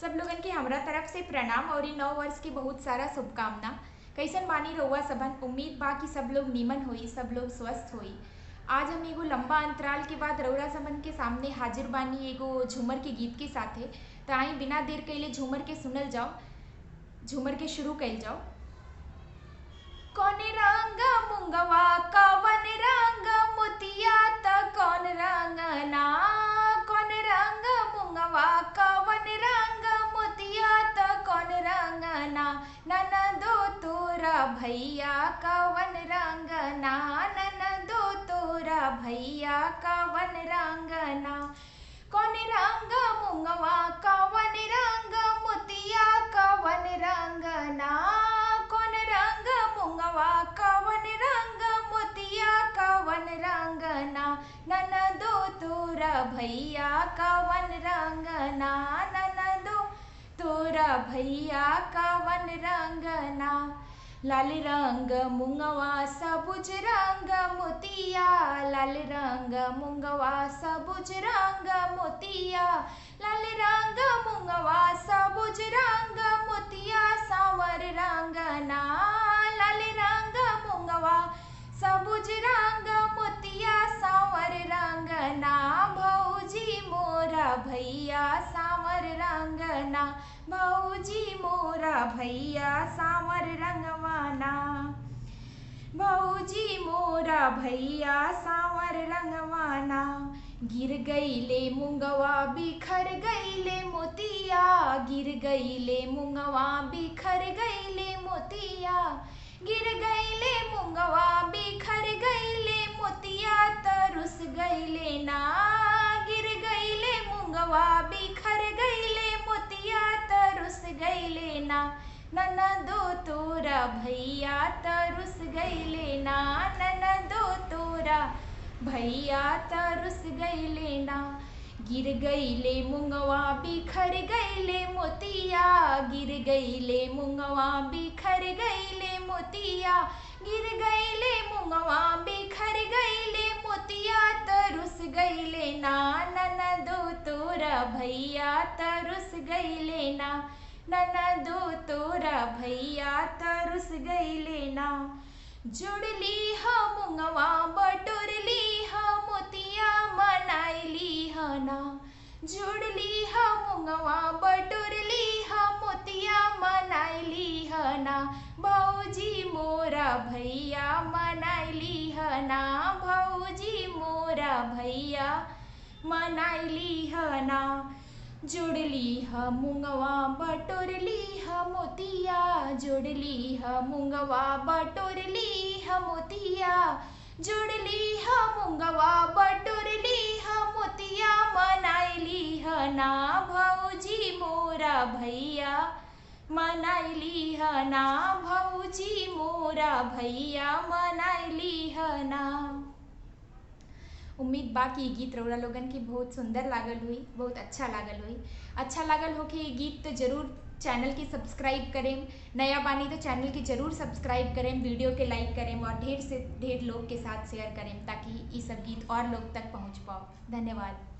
सब लोगन के हमरा तरफ से प्रणाम और इ नव वर्ष के बहुत सारा शुभकामना। कैसन बानी रउआ सबन? उम्मीद बा कि सब लोग नीमन होई, सब लोग स्वस्थ होई। आज हम एगो लंबा अंतराल के बाद रउरा सबन के सामने हाजिर बानी एगो झूमर के गीत के साथे। त आई बिना देर कइले झूमर के सुनल जाओ, झूमर के शुरू कइल जाओ। कौन रंग मुंगवा कवन रंग मोतिया त कौन रंग ना, कौन रंग मुंगवा कवन रंग मोतिया त कौन रंग ना, ननदो तोरा भैया कवन रंग ना, ननदो तोरा भैया कवन रंग ना। कौन रंग मुंगवा कवन रंग मोतिया कवन रंग ना, कौन रंग मुंगवा कवन रंग मोतिया कवन रंग ना, ननदो तोरा भैया कवन रंग ना, ननदो तोरा भैया कवन रंग ना। लाल रंग मुंगवा सबुज रंग मोतिया, लाल रंग मुंगवा सबुज रंग मोतिया, लाल रंग मुंगवा सबुज रंग मोतिया सांवर रंग ना, लाल रंग मुंगवा सबुज रंग मोतिया सांवर रंग ना। भौजी मोरा भैया सांवर रंग ना, भौजी मोरा भैया सांवर रंगवाना, भौजी मोरा भैया सांवर रंगवाना। गिर गईले मुंगवा बिखर गईले मोतिया, गिर गईले मुंगवा बिखर गईले मोतिया, गिर गईले मुंगवा बिखर गईले मोतिया तरुस गईले ना, गिर गईले मुंगवा बिखर गईले मोतिया तरुस गईले ना, ननदो तोरा भैया तरुस गईले ना, ननदो तोरा भैया तरुस गईले ना। गिर गईले मुंगवा बिखर गईले मोतिया, गिर गईले मुंगवा बिखर गईले मोतिया, गिर गईले मुंगवा बिखर गईले मोतिया तरुस गईले ना, ननदो तोरा भैया तरुस गईले ना, ननदो तोरा भैया तरुस गईले ना। जुड़ली ह मुंगवा बटोरली ह मोतिया मनाइली ह ना, जुड़ली ह मुंगवा बटोरली ह मोतिया मनाइली ह ना। भौजी मोरा भैया मनाइली ह ना, भौजी मोरा भैया मनाइली ह ना। जुड़ली ह मुंगवा बटोरली ह मोतिया, जुड़ली ह मुंगवा बटोरली ह मोतिया, जुड़ली ह मुंगवा बटोरली ह मोतिया मनाइली ह ना। भौजी मोरा भैया मनाइली ह ना, भौजी मोरा भैया मनाइली ह ना। उम्मीद बा कि गीत रउरा लोगन के बहुत सुंदर लागल हुई, बहुत अच्छा लागल हुई। अच्छा लागल हो कि ये गीत तो जरूर चैनल के सब्सक्राइब करें, नया बानी तो चैनल के जरूर सब्सक्राइब करें, वीडियो के लाइक करें और ढेर से ढेर लोग के साथ शेयर करें ताकि ये सब गीत और लोग तक पहुंच पाओ। धन्यवाद।